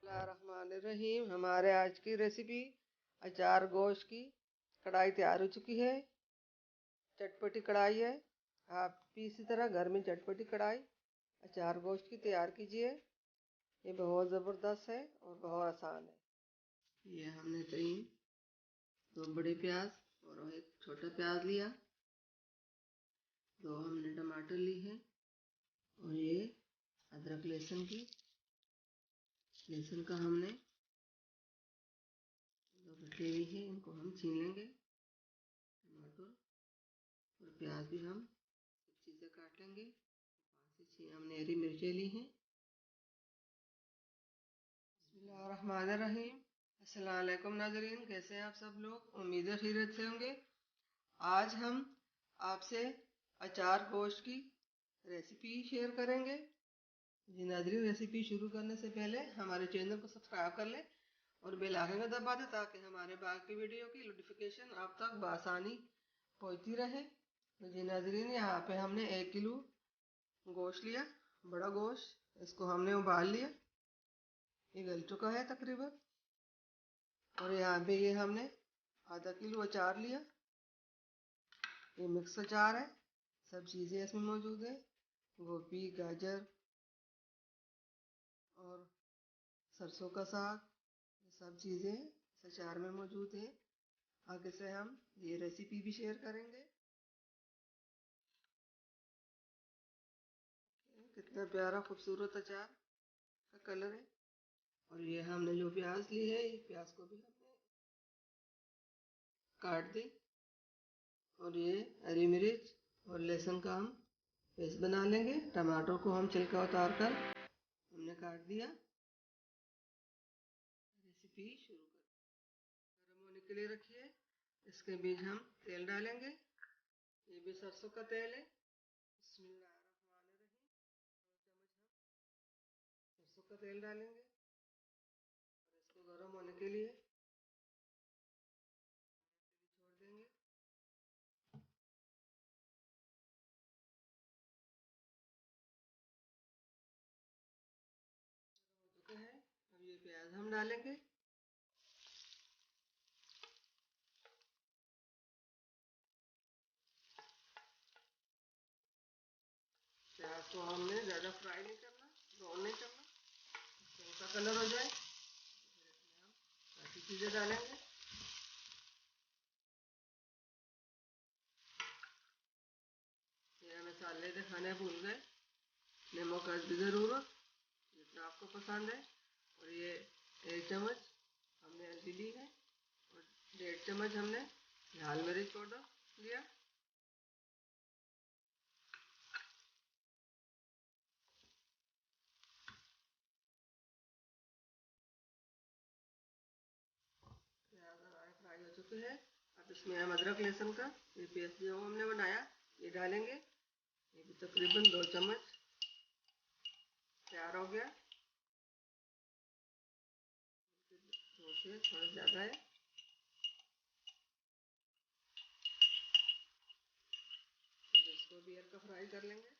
बिस्मिल्लाहिर्रहमानिर्रहीम। हमारे आज की रेसिपी अचार गोश्त की। कढ़ाई तैयार हो चुकी है, चटपटी कढ़ाई है। आप भी इसी तरह घर में चटपटी कढ़ाई अचार गोश्त की तैयार कीजिए। ये बहुत ज़बरदस्त है और बहुत आसान है। ये हमने दो बड़े प्याज और एक छोटा प्याज लिया, दो हमने टमाटर ली है, और ये अदरक लहसुन का हमने दो गठली ली है। इनको हम छीन लेंगे। टमाटर और प्याज भी हम चीज़ें काट लेंगे। 5 से 6 हमने हरी मिर्चें ली हैं। बिस्मिल्लाहिर्रहमानिर्रहीम। अस्सलाम वालेकुम नाज़रीन, कैसे हैं आप सब लोग? उम्मीद है खैरियत से होंगे। आज हम आपसे अचार गोश्त की रेसिपी शेयर करेंगे। जी नाज़रीन, रेसिपी शुरू करने से पहले हमारे चैनल को सब्सक्राइब कर लें और बेल आइकन को दबा दें ताकि हमारे बाकी वीडियो की नोटिफिकेशन आप तक बआसानी पहुंचती रहे। तो जी नाज़रीन, यहाँ पे हमने 1 किलो गोश्त लिया, बड़ा गोश्त। इसको हमने उबाल लिया, ये गल चुका है तकरीबन। और यहाँ पे ये हमने आधा किलो अचार लिया। ये मिक्स अचार है, सब चीज़ें इसमें मौजूद है। गोभी, गाजर और सरसों का साग, ये सब चीज़ें इस अचार में मौजूद है। आगे से हम ये रेसिपी भी शेयर करेंगे। कितना प्यारा खूबसूरत अचार का कलर है। और ये हमने जो प्याज ली है, ये प्याज को भी हमने काट दी। और ये हरी मिर्च और लहसुन का हम पेस्ट बना लेंगे। टमाटर को हम छिलका उतार कर हमने काट दिया। रेसिपी शुरू कर गर्म होने के लिए रखिए। इसके बीच हम तेल डालेंगे। ये भी सरसों का तेल है। बिस्मिल्लाहिर्रहमानिर्रहीम। 2 चम्मच हम सरसों का तेल डालेंगे और इसको गर्म होने के लिए छोड़ देंगे। हो चुका है। अब ये प्याज हम डालेंगे। प्याज को हमने ज़्यादा फ्राई नहीं करना, ब्राउन नहीं करना, हल्का कलर हो जाए। फिर इसमें हम बाकी चीज़ें डालेंगे। ये मसाले दिखाने भूल गए, नमक की ज़रूरत जितना आपको पसंद है। और ये 1 चम्मच हमने हल्दी ली है और 1.5 चम्मच हमने लाल मिर्च पाउडर लिया। प्याज हमारे फ्राई हो चुके हैं। अब इसमें हम अदरक लहसुन का ये पेस्ट जो हमने बनाया ये डालेंगे। ये भी तकरीबन 2 चम्मच तैयार हो गया। 2 से थोड़ा ज़्यादा है। तो इसको भी हल्का फ्राई कर लेंगे।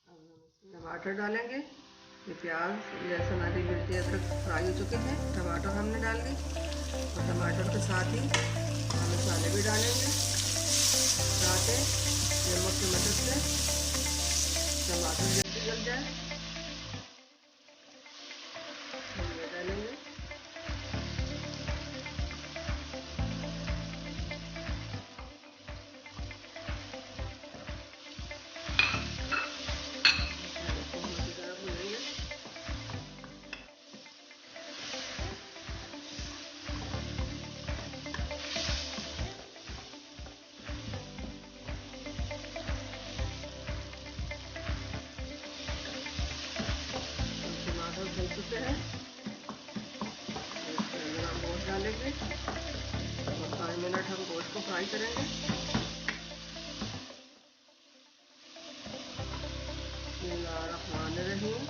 अब हम इसमें टमाटर डालेंगे। ये प्याज, लहसुन, हरी मिर्ची, अदरक फ्राई हो चुके हैं। टमाटर हमने डाल दी और टमाटर के साथ ही हम मसाले भी डालेंगे। साथ ही नमक की मदद से टमाटर जल्दी गल जाए हम ये डालेंगे। मसाले को हम अच्छी तरह भूनेंगे। टमाटर भून चुके हैं। इसके अंदर हम गोश्त डालेंगे और 5 मिनट हम गोश्त को फ्राई करेंगे। बिस्मिल्लाहिर्रहमानिर्रहीम।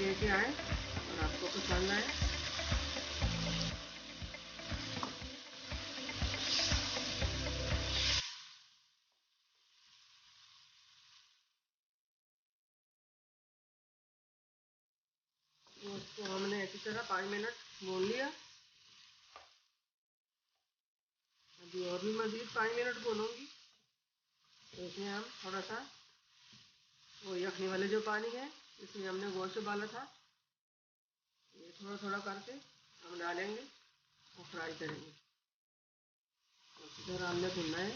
लेके आए और आपको पसंद आए। उसको हमने अच्छी तरह 5 मिनट भून लिया। अभी और भी मज़ीद 5 मिनट भूनूंगी। तो इसमें हम थोड़ा सा वो यखनी वाले जो पानी है इसमें हमने गोश्त उबाला था, ये थोड़ा थोड़ा करके हम डालेंगे और फ्राई करेंगे। इसी तरह हमने भुनना है।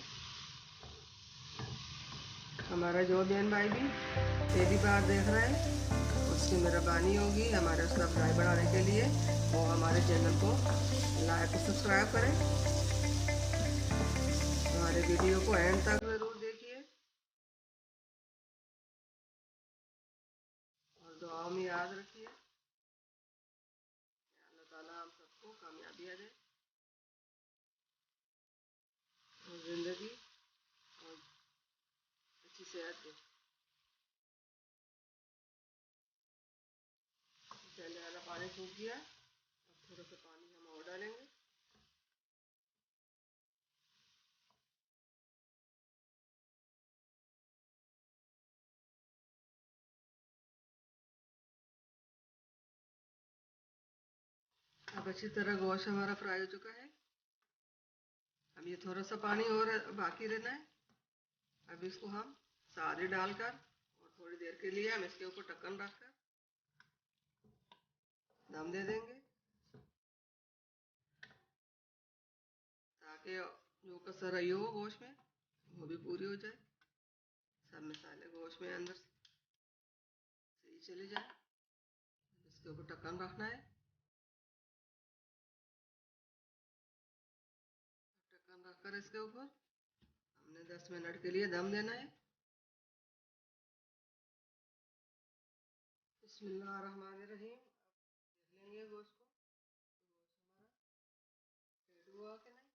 हमारा जो बहन भाई भी पहली बार देख रहा है उसकी मेहरबानी होगी हमारे सब्सक्राइब बढ़ाने के लिए वो हमारे चैनल को लाइक और सब्सक्राइब करें। हमारे वीडियो को एंड तक ज़रूर देखिए और दुआओं में याद रखिए। अल्लाह ताला हम सबको कामयाबियाँ दे और ज़िंदगी और अच्छी सेहत दे। पहले वाला पानी सूख गया, अब थोड़ा सा पानी हम और डालेंगे। अब अच्छी तरह गोश्त हमारा फ्राई हो चुका है। अब ये थोड़ा सा पानी और बाकी रहना है। अब इसको हम सारे डालकर और थोड़ी देर के लिए हम इसके ऊपर ढक्कन रखकर दम दे देंगे ताकि जो कसर रही हो गोश्त में वो भी पूरी हो जाए, सब मसाले गोश्त में अंदर सही चले जाए। इसके ऊपर ढक्कन रखना है। ढक्कन रखकर इसके ऊपर हमने 10 मिनट के लिए दम देना है। बिस्मिल्लाहिर्रहमानिर्रहीम। देख लेंगे गोश्त को, गोश्त हमारा रेडी हुआ कि नहीं।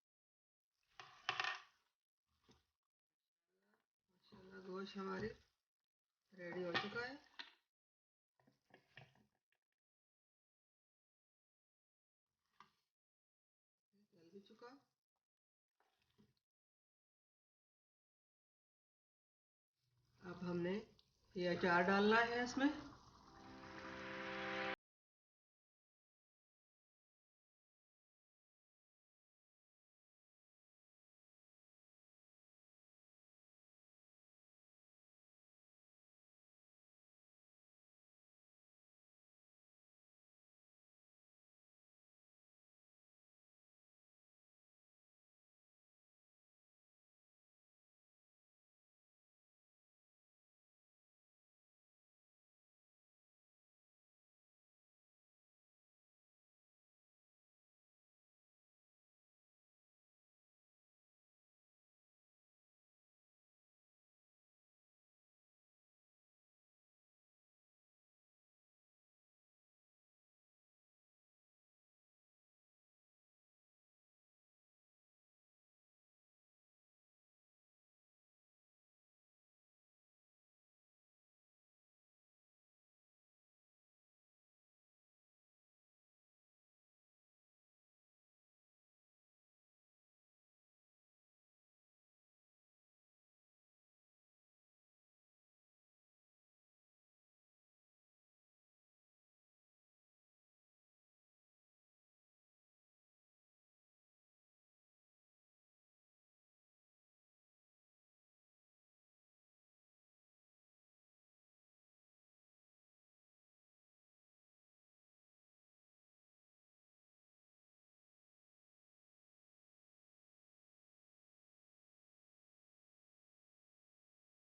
माशाल्लाह गोश्त हमारी रेडी हो चुका है। जल भी चुका। अब हमने ये अचार डालना है इसमें।